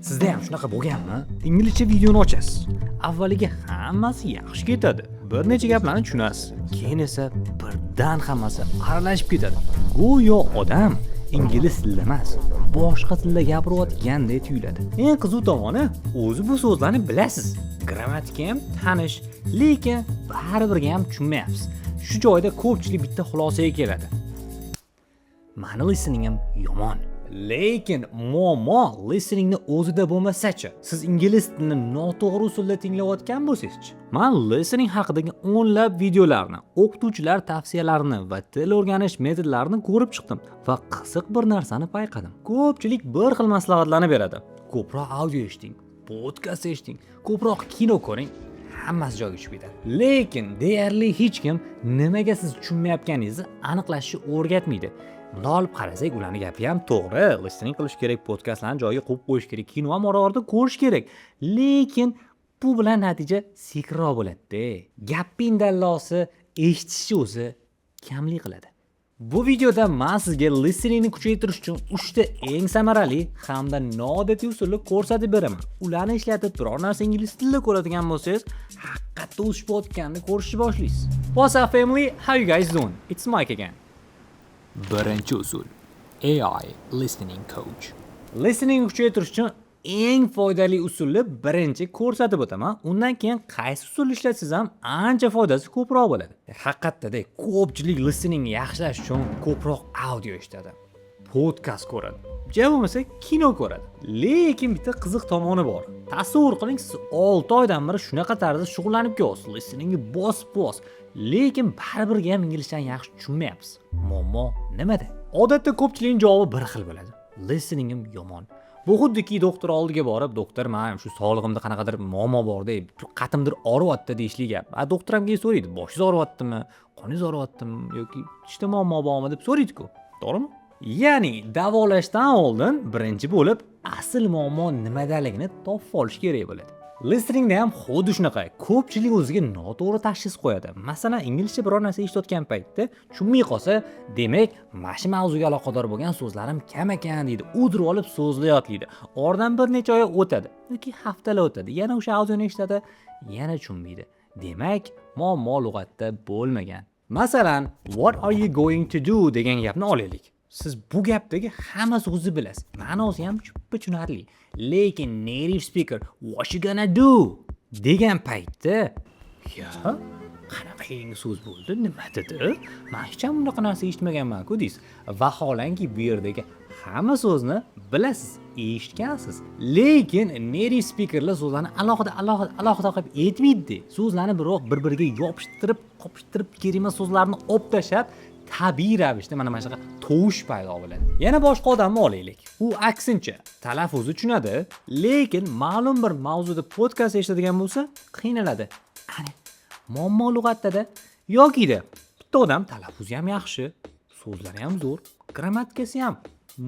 Sizda ham shunaqa bo'lganmi? Inglizcha videoni ochasiz. Avvaliga hammasi yaxshi ketadi. Bir necha gaplarni tushunasiz. Keyin esa birdan hammasi aralashib ketadi. Go'yo odam ingliz tilida emas, boshqa tilda gapirayotgandek tuyuladi. Eng qiziq tomoni, o'zi bu so'zlarni bilasiz. Grammatika ham tanish, lekin baribir ham tushunmayapsiz. Shu joyda ko'pchilik bitta xulosaga keladi. Mani listeningim yomon. Lekin muammo listeningni o'zida bo'lmasa-chi? Siz ingliz tilini noto'g'ri usulda tinglayotgan bo'lsangiz-chi? Men listening haqidagi o'nlab videolarni, o'qituvchilar tavsiyalarini va til o'rganish metodlarini ko'rib chiqdim va qiziq bir narsani payqadim. Ko'pchilik bir xil maslahatlarni beradi. Ko'proq audio eshiting, podkast eshiting, ko'proq kino ko'ring. Hammasi joyiga tushib ketadi. Lekin deyarli hech kim nimaga siz tushunmayotganingizni aniqlashni o'rgatmaydi. Buni olib qarasak, ularning gapi ham to'g'ri. Listening qilish kerak, podkastlarni joyiga qo'yib qo'yish kerak, kino ham orada ko'rish kerak. Lekin bu bilan natija sekinroq bo'ladi-da. Gapning dallosi eshitishni o'zi kamlik qiladi. Bu videoda men sizga listeningni kuchaytirish uchun 3 ta eng samarali hamda noodatiy usulni ko'rsatib beraman. Ularni ishlatib biror narsa ingliz tilida ko'radigan bo'lsangiz, haqiqatda o'sib o'tganini ko'rishni boshlaysiz. What's up family? How you guys doing? It's Mike again. Birinchi usul. AI listening coach. Listening kuchaytirish uchun eng foydali usulni birinchi ko'rsatib o'taman. Undan keyin qaysi usul ishlatsangiz ham ancha foydasi ko'proq bo'ladi. Haqiqatda ko'pchilik listening yaxshilash uchun ko'proq audio eshitadi. Podkast ko'radi. Ja bo'lmasa kino ko'radi. Lekin bitta qiziq tomoni bor. Tasavvur qiling, siz 6 oydan beri shunaqa tarzda shug'ullanib kelyapsiz. Listeningni bos. Lekin baribir ham inglizchani yaxshi tushunmayapsiz. Muammo nimada? Odatda ko'pchilikning javobi bir xil bo'ladi. Listeningim yomon. Bu xuddiki doktor oldiga borib, doktor, men shu sog'lig'imda qanaqadir muammo bor-da, qatimdir og'riyapti deyishlik gap. Doktor ham so'raydi, boshingiz og'riyaptimi, qoningiz og'riyaptimi yoki tishda muammo bormi deb so'raydi-ku. To'g'rimi? Ya'ni davolashdan oldin birinchi bo'lib asl muammo nimadaligini topib olish kerak bo'ladi. Listeningda ham xuddi shunaqa. Ko'pchilik o'ziga noto'g'ri tashxis qo'yadi. Masalan, inglizcha biror narsa eshitayotgan paytda tushunmay qolsa, demak, mana shu mavzuga aloqador bo'lgan so'zlarim kam ekan deydi. O'dirib olib so'zlayot deydi. Oradan bir necha oy o'tadi yoki haftalar o'tadi. Yana o'sha audioni eshitadi, yana tushunmaydi. Demak, muammo lug'atda bo'lmagan. Masalan, what are you going to do degan gapni olaylik. Siz bu gapdagi hamma so'zni bilasiz. Ma'nosi ham chuppa tushunarli. Lekin native speaker what you gonna do degan paytda, qanaqa yangi so'z bo'ldi, nima dedi? Men hech ham bunaqa narsa eshitmaganman-ku deysiz. Vaholanki bu yerdagi hamma so'zni bilasiz, eshitgansiz. Lekin native speakerlar so'zlarni alohida qilib aytmaydi. So'zlarni bir-biriga qopishtirib kelima so'zlarni olib tashab tabiiy ravishda mana shunaqa tovush paydo bo'ladi. Yana boshqa odamni olaylik. U aksincha talaffuzi tushunadi, lekin ma'lum bir mavzuda podkast eshitadigan bo'lsa, qiynaladi. Qani, muammo lug'atda yoki-da bitta odam talaffuzi ham yaxshi, so'zlari ham zo'r, grammatikasi ham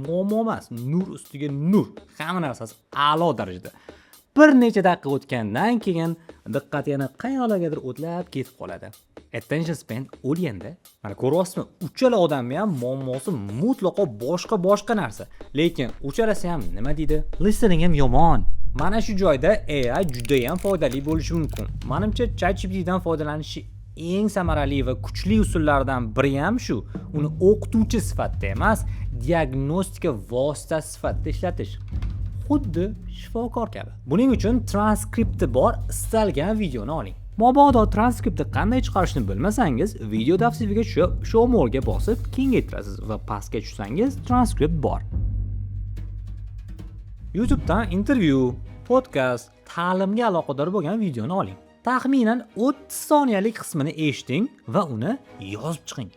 muammo emas, nur ustiga nur. Hamma narsasi a'lo darajada. Bir necha daqiqa o'tgandan keyin diqqat yana qayerlargadir o'tlab ketib qoladi. Attention span o'lganda, mana ko'ryapsizmi, uchala odamning ham muammosi mutlaqo boshqa narsa. Lekin uchalasi ham nima deydi? Listening ham yomon. Mana shu joyda AI juda ham foydali bo'lishi mumkin. Menimcha ChatGPT dan foydalanish eng samarali va kuchli usullardan biri ham shu. Uni o'qituvchi sifatida emas, diagnostika vositasi sifatida ishlatish. Xuddi shifokor kabi. Buning uchun transkripti bor istalgan videoni oling. Mabodo transkriptni qanday chiqarishni bilmasangiz, video tavsifiga tushib, show more ga bosib kengaytirasiz va pastga tushsangiz transkript bor. YouTubedan intervyu, podkast, ta'limga aloqador bo'lgan videoni oling. Taxminan 30 soniyalik qismini eshiting va uni yozib chiqing.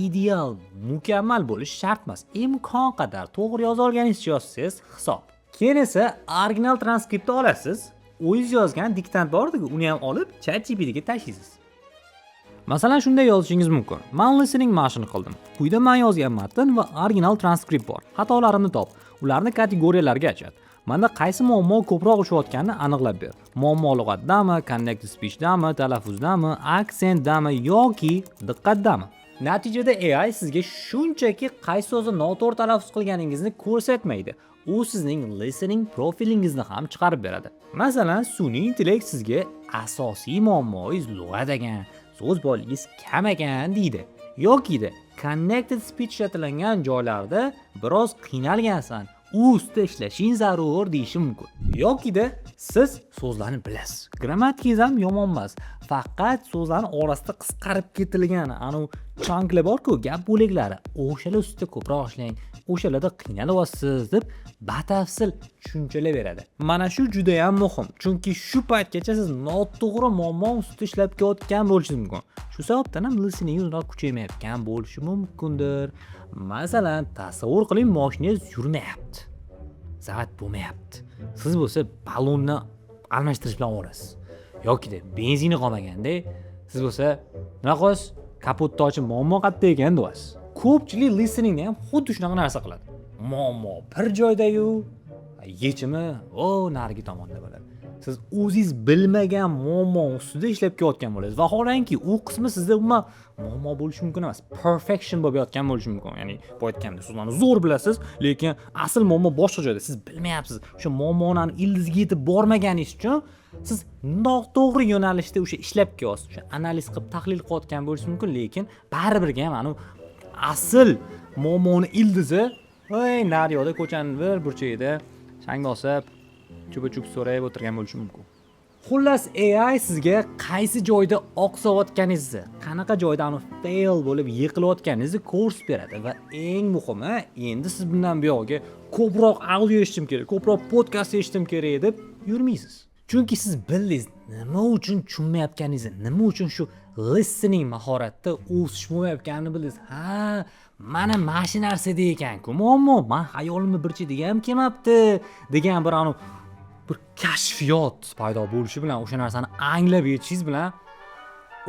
Ideal, mukammal bo'lish shart emas. Imkon qadar to'g'ri yoza olganingizcha yozsangiz hisob. Keyin esa original transkriptni olasiz. O'zingiz yozgan diktant bor-ku, uni ham olib ChatGPT ga tashlaysiz. Masalan, shunday yozishingiz mumkin. Men listening mashqini qildim. Quyida men yozgan matn va original transkript bor. Xatolarimni top, ularni kategoriyalarga ajrat. Menda qaysi muammo ko'proq uchayotganini aniqlab ber. Muammo lug'atdami, connected speechdami, talaffuzdami, aksentdami yoki diqqatdami? Natijada AI sizga shunchaki qaysi so'zni noto'g'ri talaffuz qilganingizni ko'rsatmaydi. U sizning listening profilingizni ham chiqarib beradi. Masalan, sun'iy intellekt sizga asosiy muammongiz lug'at ekan, so'z boyligingiz kam ekan deydi. Yoki connected speech ishlatilgan joylarda biroz qiynalgansan, u ustida ishlashing zarur deyishi mumkin. Yoki siz so'zlarni bilasiz. Grammatikangiz ham yomon emas. Faqat so'zlarning orasida qisqarib ketilgan chunklar bor-ku, gap bo'laklari. O'shalar ustida ko'proq ishlang. O'shalarda qiynalyapsiz deb batafsil tushunchalar beradi. Mana shu juda ham muhim. Chunki shu paytgacha siz noto'g'ri muammo ustida ishlab kelayotgan bo'lishingiz mumkin. Shu sababdan ham listening uzoq kuchaymayotgan bo'lishi mumkindir. Masalan, tasavvur qiling, mashinangiz yurmayapti. Zavat bo'lmayapti. Siz bo'lsa ballonni almashtirish bilan o'rasiz. Yoki benzini qolmaganda, siz bo'lsa nima qilasiz? Kapotni ochib muammo qayerda ekan deysiz. Ko'pchilik listeningni ham xuddi shunaqa narsa qiladi. Muammo bir joyda-yu, yechimi narigi tomonda bo'ladi. Siz o'zingiz bilmagan muammo ustida ishlab kelayotgan bo'lasiz. Vaholanki u qismi sizda umuman muammo bo'lishi mumkin emas. Perfection bo'lib yotgan bo'lishi mumkin. Ya'ni bu aytganda so'zlarni zo'r bilasiz, lekin asl muammo boshqa joyda. Siz bilmayapsiz. O'sha muammoning ildiziga yetib bormaganingiz uchun siz noto'g'ri yo'nalishda o'sha ishlab kelyapsiz. O'sha analiz qilib, tahlil qilayotgan bo'lishi mumkin, lekin baribir ham asl muammoni ildizi naryoqda ko'chaning bir burchagida chang bosib, chupa-chuk so'rayib o'tirgan bo'lishi mumkin. Xullas, AI sizga qaysi joyda oqsayotganingizni, qanaqa joyda fail bo'lib yiqilayotganingizni ko'rsatib beradi va eng muhimi, endi siz bundan buyog'iga ko'proq audio eshitishim kerak, ko'proq podkast eshitishim kerak deb yurmaysiz. Chunki siz bildingiz nima uchun tushunmayotganingizni, nima uchun shu listening mahoratda o'sish bo'lmayotganini bildingiz. Mana shu narsada ekan-ku muammo, men xayolimni bir chetiga ham kelmabdi degan bir kashfiyot paydo bo'lishi bilan o'sha narsani anglab yetishingiz bilan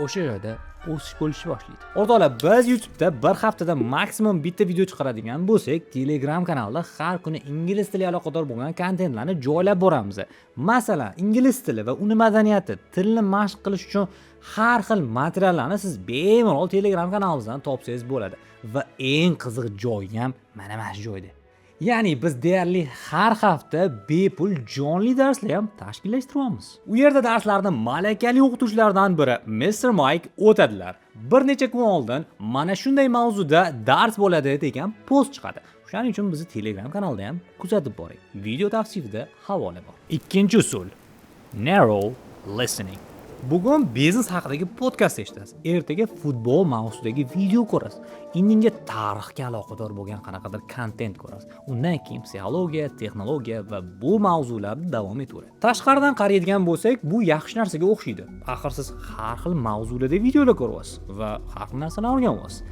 o'sha joyda o'sish bo'lishi boshlaydi. O'rtoqlar, biz YouTube'da bir haftada maksimum bitta video chiqaradigan bo'lsak, Telegram kanalida har kuni ingliz tiliga aloqador bo'lgan kontentlarni joylab boramiz. Masalan, ingliz tili va uni madaniyati, tilni mashq qilish uchun har xil materiallarni siz bemalol Telegram kanalimizdan topsangiz bo'ladi. Va eng qiziq joyi ham mana shu joyda. Ya'ni biz deyarli har hafta bepul jonli darslar ham tashkillashtiramiz. U yerda darslarni malakali o'qituvchilardan biri Mr. Mike o'tadilar. Bir necha kun oldin mana shunday mavzuda dars bo'ladi degan post chiqadi. Shuning uchun bizni Telegram kanalida ham kuzatib boring. Video tavsifida havola bor. Ikkinchi usul: narrow listening. Bugun biznes haqidagi podkast eshitasiz. Ertaga futbol mavzusidagi video ko'rasiz. Indinga tarixga aloqador bo'lgan qanaqadir kontent ko'rasiz. Undan keyin psixologiya, texnologiya va bu mavzularda davom etaveradi. Tashqaridan qaraydigan bo'lsak, bu yaxshi narsaga o'xshaydi. Axir siz har xil mavzularda videolar ko'ryapsiz va har xil narsalarni o'rganyapsiz.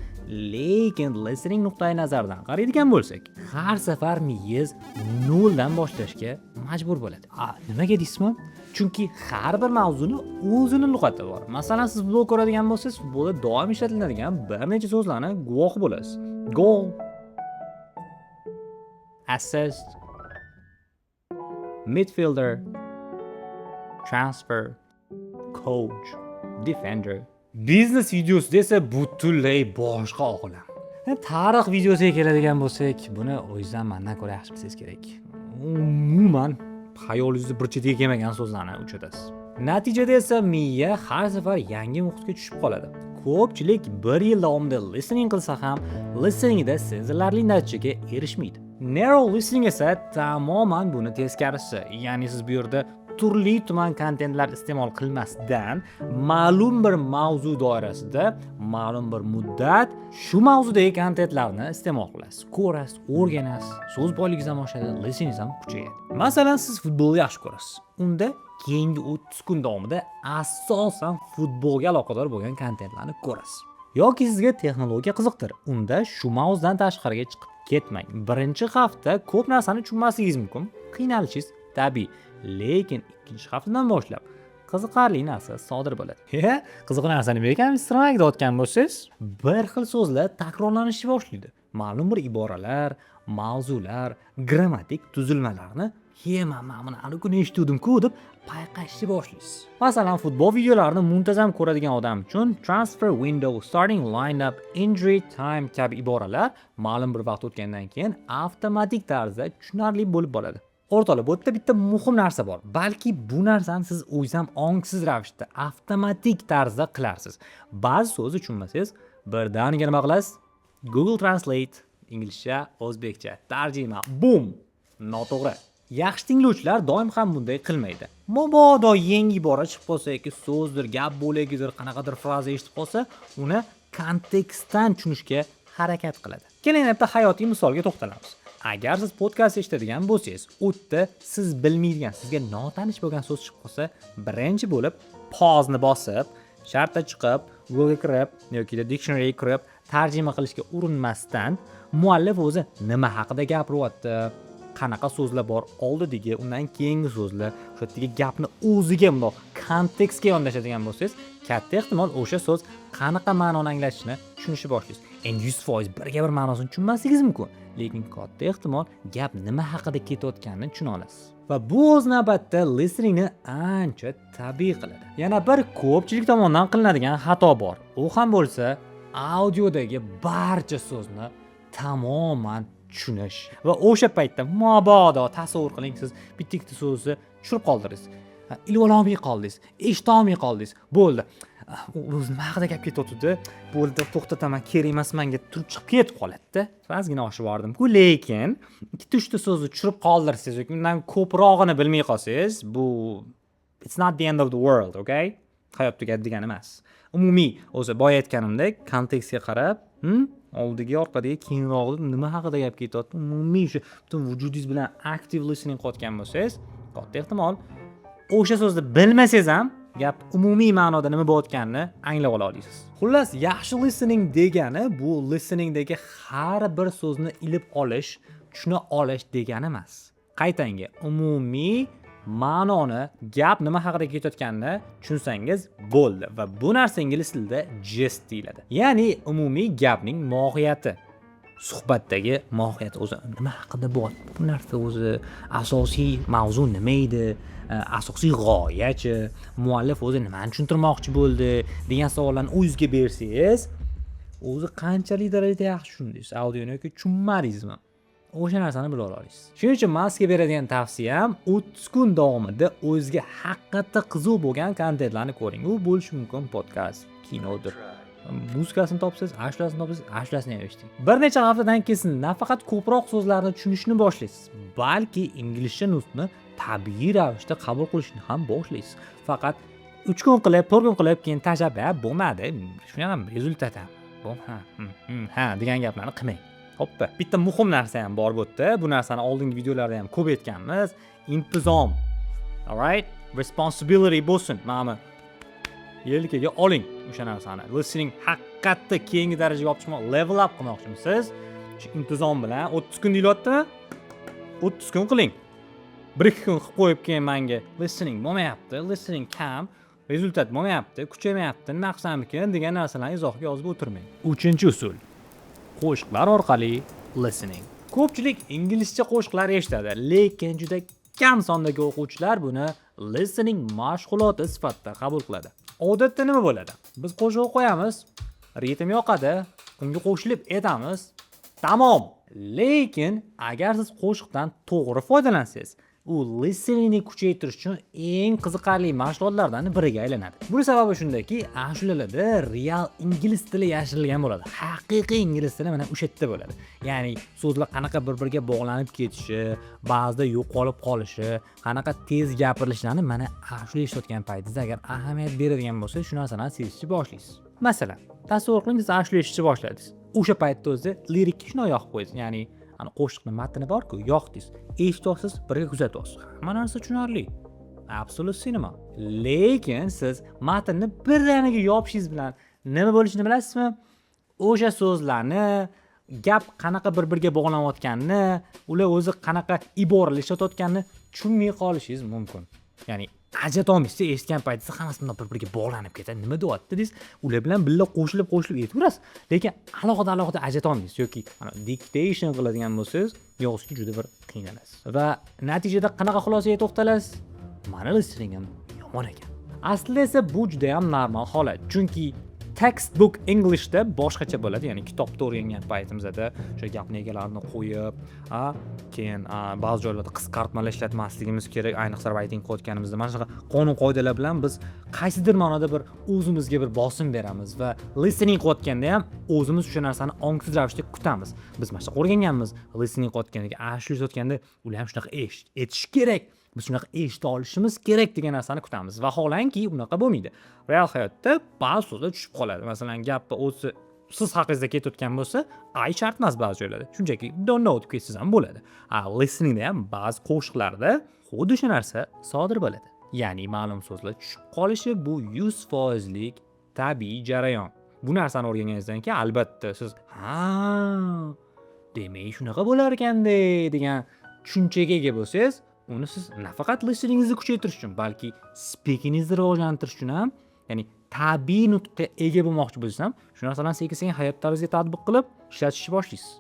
Lekin listening nuqtai nazaridan qaraydigan bo'lsak, har safar miyangiz noldan boshlashga majbur bo'ladi. Nimaga deysizmi? Chunki har bir mavzuni o'zining lug'ati bor. Masalan, siz futbol ko'radigan bo'lsangiz, futbolda doim ishlatiladigan bir necha so'zlarni guvohi bo'lasiz. Goal, assist, midfielder, transfer, coach, defender. Biznes videosi esa butunlay boshqa olam. Tarix videosiga keladigan bo'lsak, buni o'zingizdan mendan ko'ra yaxshi bilsangiz kerak. Umuman xayolingizda bir chetiga kelmagan so'zlarni uchatasiz. Natijada esa miya har safar yangi muhitga tushib qoladi. Ko'pchilik bir yil davomida listening qilsa ham, listeningda sezilarli natijaga erishmaydi. Narrow listening esa tamoman buni teskarisi. Ya'ni siz bu yerda turli tuman kontentlar iste'mol qilmasdan ma'lum bir mavzu doirasida ma'lum bir muddat shu mavzudagi kontentlarni iste'mol qilasiz. Ko'rasiz, o'rganasiz, so'z boyligingiz ham oshadi, listeningiz ham kuchayadi. Masalan, siz futbolni yaxshi ko'rasiz. Unda keyingi 30 kun davomida asosan futbolga aloqador bo'lgan kontentlarni ko'rasiz. Yoki sizga texnologiya qiziqdir. Unda shu mavzudan tashqariga chiqib ketmang. Birinchi hafta ko'p narsani tushunmasligingiz mumkin, qiynalishingiz tabiiy. Lekin ikkinchi haftadan boshlab qiziqarli narsa sodir bo'ladi. Qiziq narsa nima ekan? Istirmak deyotgan bo'lsangiz, bir xil so'zlar takrorlanishni boshlaydi. Ma'lum bir iboralar, mavzular, grammatik tuzilmalarni mana buni hali kuni eshituvdim-ku deb payqashni boshlaysiz. Masalan, futbol videolarini muntazam ko'radigan odam uchun transfer window, starting lineup, injury time kabi iboralar ma'lum bir vaqt o'tgandan keyin avtomatik tarzda tushunarli bo'lib qoladi. O'rtoqlar, bu yerda bitta muhim narsa bor. Balki bu narsani siz o'zingizam ongsiz ravishda avtomatik tarzda qilarsiz. Ba'zi so'zni tushunmasangiz, birdaniga nima qilasiz? Google Translate inglizcha, o'zbekcha tarjima. Boom! Noto'g'ri. Yaxshi tinglovchilar doim ham bunday qilmaydi. Mabodo yangi ibora chiqib qolsa yoki so'zdir, gap bo'lagidir, qanaqadir fraza eshitib qolsa, uni kontekstdan tushunishga harakat qiladi. Keling, bitta hayotiy misolga to'xtalamiz. Agar siz podkast eshitadigan bo'lsangiz, o'tda siz bilmaydigan, sizga notanish bo'lgan so'z chiqib qolsa, birinchi bo'lib pauzni bosib, shartda chiqib, Google kirib yoki dictionary kirib tarjima qilishga urinmasdan, muallif o'zi nima haqida gapiryapti, qanaqa so'zlar bor, oldidagi, undan keyingi so'zlar, shu yerdagi gapni o'ziga bundoq kontekstga yondashadigan bo'lsangiz, katta ehtimol o'sha so'z qanaqa ma'noni anglatishini tushunishni boshlaysiz. Endi 100% birga bir ma'nosini tushunmasligingiz mumkin, lekin katta ehtimol gap nima haqida ketayotganini tushuna olasiz. Va bu o'z navbatda listeningni ancha tabiiy qiladi. Yana bir ko'pchilik tomonidan qilinadigan xato bor. U ham bo'lsa, audiodagi barcha so'zni tamoman tushunish. Va o'sha paytda mabodo tasavvur qiling, siz bitta so'zni tushirib qoldingiz. Ilolmay qoldingiz, eshitolmay qoldingiz. Bo'ldi. O'zi nima haqida gap ketyapti? Bo'ldi, to'xtataman, kerak emas menga turib chiqib ketib qoladi-da. Razgina oshib bordim-ku, lekin 2-3 so'zni tushirib qoldirsangiz yoki undan ko'prog'ini bilmay qolsangiz, bu it's not the end of the world, okay? Hayot tugadi degani emas. Umumiy, o'zi boya aytganimdek, kontekstga qarab, oldiga, orqadagi, keyinroqda nima haqida gap ketyapti, umumiy shu butun vujudingiz bilan active listening qilayotgan bo'lsangiz, katta ehtimol o'sha so'zni bilmasangiz ham gap umumiy ma'noda nima bo'layotganini anglab ola olasiz. Xullas, yaxshi listening degani bu listeningdagi har bir so'zni ilib olish, tushuna olish degani emas. Qaytanga, umumiy ma'noni, gap nima haqida ketayotganini tushunsangiz bo'ldi va bu narsa ingliz tilida gist deyiladi. Ya'ni umumiy gapning mohiyati. Suhbatdagi mohiyat o'zi nima haqida bo'lyapti? Bu narsa o'zi asosiy mavzu nima edi? Asosiy g'oyachi, muallif o'zi nimani tushuntirmoqchi bo'ldi degan savollarni o'zingizga bersangiz, o'zi qanchalik darajada yaxshi tushundingiz audioni yoki tushunmadingizmi? O'sha narsani bila olasiz. Shuning uchun men sizga beradigan tavsiyam 30 kun davomida o'zingizga haqiqatda qiziq bo'lgan kontentlarni ko'ring. U bo'lishi mumkin podkast, kinodir. Muzikasini topsangiz, ashlasini topsangiz, ashlasini eshiting. Bir necha haftadan keyin nafaqat ko'proq so'zlarni tushunishni boshlaysiz, balki inglizcha nutqni tabiiy ravishda qabul qilishni ham boshlaysiz. Faqat 3 kun qilib, 4 kun qilib keyin tashlab, bo'lmadi, shunga ham rezultat ham. Ha degan gaplarni qilmang. Hoppa. Bitta muhim narsa ham bor bu yerda. Bu narsani oldingi videolarda ham ko'p aytganmiz. Intizom. All right? Responsibility bo'lsin. Mana yelkaga oling o'sha narsani. Listening haqiqatda keyingi darajaga olib chiqmoq, level up qilmoqchimisiz? Shu intizom bilan 30 kun deyilyaptimi? 30 kun qiling. 1-2 kun qilib qo'yib keyin menga listening bo'lmayapti, listening kam, rezultat bo'lmayapti, kuchaymayapti, nima qilsamikin degan narsalarni izohga yozib o'tirmang. 3-usul. Qo'shiqlar orqali listening. Ko'pchilik inglizcha qo'shiqlar eshitadi, lekin juda kam sondagi o'quvchilar buni listening mashg'uloti sifatida qabul qiladi. Odatda nima bo'ladi? Biz qo'shiq qo'yamiz, ritm yoqadi, unga qo'shilib aytamiz, tamom. Lekin agar siz qo'shiqdan to'g'ri foydalansangiz, u listeningni kuchaytirish uchun eng qiziqarli mashg'ulotlardan biriga aylanadi. Buning sababi shundaki, ashulalarda real ingliz tili yashirilgan bo'ladi. Haqiqiy ingliz tili mana o'sha yerda bo'ladi. Ya'ni so'zlar qanaqa bir-biriga bog'lanib ketishi, ba'zida yo'qolib qolishi, qanaqa tez gapirilishlarini mana ashula eshitayotgan paytingizda agar ahamiyat beradigan bo'lsangiz, shu narsalarni sezishni boshlaysiz. Masalan, tasavvur qiling, siz ashula eshitishni boshladingiz. O'sha paytda o'zi lirikni shunday yoqib qo'yasiz, ya'ni ana qo'shiqni matni bor-ku, yoqdingiz, eshityapsiz, birga kuzatyapsiz. Hamma narsa tushunarli. Absolut sinema. Lekin siz matnni birdaniga yopishingiz bilan nima bo'lishini bilasizmi? O'sha so'zlarni, gap qanaqa bir-biriga bog'lanayotganini, ular o'zi qanaqa iboralashayotganini tushunmay qolishingiz mumkin. Ya'ni ajratolmaysiz, eshitgan paytingizda hammasi bilan bir-biriga bog'lanib ketadi. Nima deyapti deysiz? Ular bilan birga qo'shilib aytaverasiz. Lekin alohida ajratolmaysiz yoki dictation qiladigan bo'lsangiz, yozishga juda bir qiynalasiz. Va natijada qanaqa xulosaga to'xtalasiz? Mani listeningim yomon ekan. Aslida esa bu juda ham normal holat. Chunki textbook Englishda boshqacha bo'ladi. Ya'ni kitobda o'rgangan paytimizda o'sha gapni egalarini qo'yib, keyin ba'zi joylarda qisqartmalar ishlatmasligimiz kerak. Ayniqsa writing qilayotganimizda mana shunaqa qonun-qoidalar bilan biz qaysidir ma'noda bir o'zimizga bir bosim beramiz va listening qilayotganda ham o'zimiz o'sha narsani ongsiz ravishda kutamiz. Biz mana shunaqa o'rganganmiz. Listening qilayotganda, ishlayotganda ular ham shunaqa etish kerak. Biz shunaqa eshita olishimiz kerak degan narsani kutamiz. Vaholanki unaqa bo'lmaydi. Real hayotda ba'zi so'zlar tushib qoladi. Masalan, gapni o'zi siz haqingizda ketayotgan bo'lsa, shart emas ba'zi joylarda. Shunchaki don't know deb ketsangiz ham bo'ladi. Listeningda ham ba'zi qo'shiqlarda xuddi o'sha narsa sodir bo'ladi. Ya'ni ma'lum so'zlar tushib qolishi bu 100% tabiiy jarayon. Bu narsani o'rganganingizdan keyin albatta siz demak shunaqa bo'lar ekanda degan tushunchaga ega bo'lsangiz, uni siz nafaqat listeningizni kuchaytirish uchun, balki speakingizni rivojlantirish uchun ham, ya'ni tabiiy nutqqa ega bo'lmoqchi bo'lsangiz ham, shu narsalarni sekin-sekin hayotingizga tatbiq qilib ishlatishni boshlaysiz.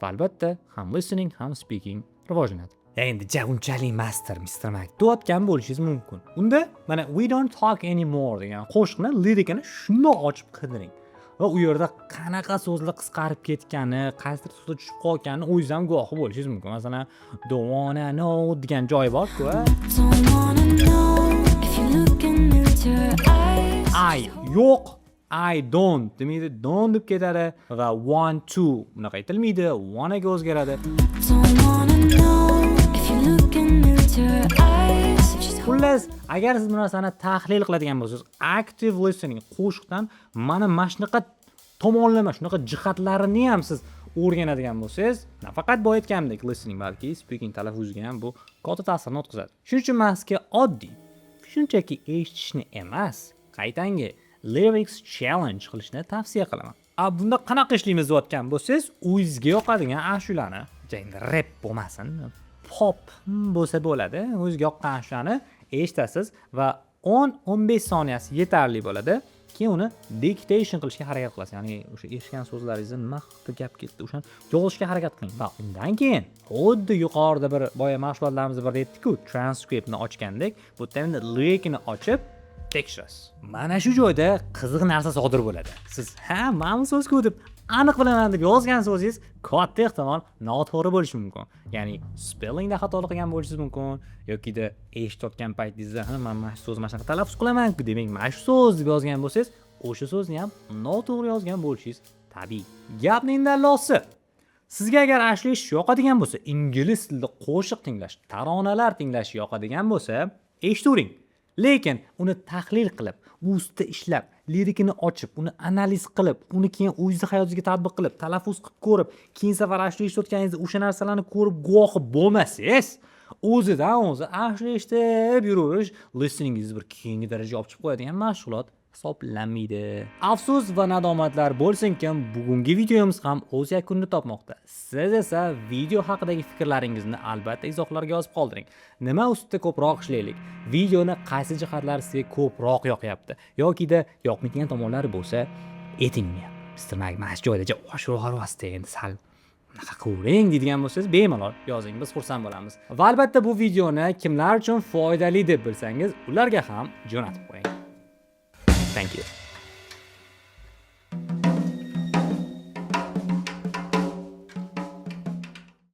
Va albatta, ham listening, ham speaking rivojlanadi. Endi unchalik master Mr. Mac deyotgan bo'lishingiz mumkin. Unda mana We Don't Talk Anymore degan qo'shiqni lirikani shundoq ochib qidiring. Va u yerda qanaqa so'zlar qisqarib ketgani, qaysidir so'zlar tushib qolganini o'zingiz ham guvohi bo'lishingiz mumkin. Masalan, don't wanna know degan joy bor-ku. Yo'q, I don't demaydi, don't deb ketadi va want to bunaqa aytilmaydi, wanna ga o'zgaradi. Xullas, agar siz bu narsani tahlil qiladigan bo'lsangiz, active listening qo'shiqdan mana shunaqa tomonlama, shunaqa jihatlarini ham siz o'rganadigan bo'lsangiz, nafaqat bu aytganimdek listening, balki speaking talaffuziga ham bu katta ta'sirini o'tkazadi. Shuning uchun mazka oddiy, shunchaki eshitishni emas, qaytangi lyrics challenge qilishni tavsiya qilaman. Bunda qanaqa ishlaymiz deyotgan bo'lsangiz, o'zingizga yoqadigan ashulani, endi rap bo'lmasin, pop bo'lsa bo'ladi, o'zingizga yoqqan ashulani eshitasiz va 10-15 soniyasi yetarli bo'ladi. Keyin uni dictation qilishga harakat qilasiz. Ya'ni o'sha eshitgan so'zlaringizni nima haqida gap ketdi, o'shani yozishga harakat qiling. Va undan keyin xuddi yuqorida bir boya mashg'ulotlarimizda bir aytdik-ku, transcriptni ochgandek, bu yerda lyrikni ochib tekshirasiz. Mana shu joyda qiziq narsa sodir bo'ladi. Siz mana bu so'zku deb aniq bilaman deb yozgan so'zingiz katta ehtimol noto'g'ri bo'lishi mumkin. Ya'ni spellingda xatolik qilgan bo'lishingiz mumkin yoki-da eshitayotgan paytingizda mana shu so'zni mana shunaqa talaffuz qilaman-ku, demak mana shu so'z deb yozgan bo'lsangiz, o'sha so'zni ham noto'g'ri yozgan bo'lishingiz tabiiy. Gapning indallosi. Sizga agar ashlash yoqadigan bo'lsa, ingliz tilida qo'shiq tinglash, taronalar tinglash yoqadigan bo'lsa, eshitavering. Lekin uni tahlil qilib, ustida ishlab, lirikini ochib, uni analiz qilib, uni keyin o'zingiz hayotingizga tatbiq qilib, talaffuz qilib ko'rib, keyin safar eshitayotganingizda o'sha narsalarni ko'rib guvohi bo'lmasangiz, o'zidan o'zi eshitib yuraverish listeningingizni bir keyingi darajaga olib chiqib qo'yadigan mashg'ulot hisoblanmaydi. Afsus va nadomatlar bo'lsinki, bugungi videomiz ham o'z yakunini topmoqda. Siz esa video haqidagi fikrlaringizni albatta izohlarga yozib qoldiring. Nima ustida ko'proq ishlaylik? Videoni qaysi jihatlari sizga ko'proq yoqyapti yoki-da yoqmaydigan tomonlari bo'lsa, aytingmi. Mr. Mac mana shu joyda oshirib endi sal naqa ko'ring deydigan bo'lsangiz, bemalol yozing, biz xursand bo'lamiz. Va albatta bu videoni kimlar uchun foydali deb bilsangiz, ularga ham jo'natib qo'ying. Thank you.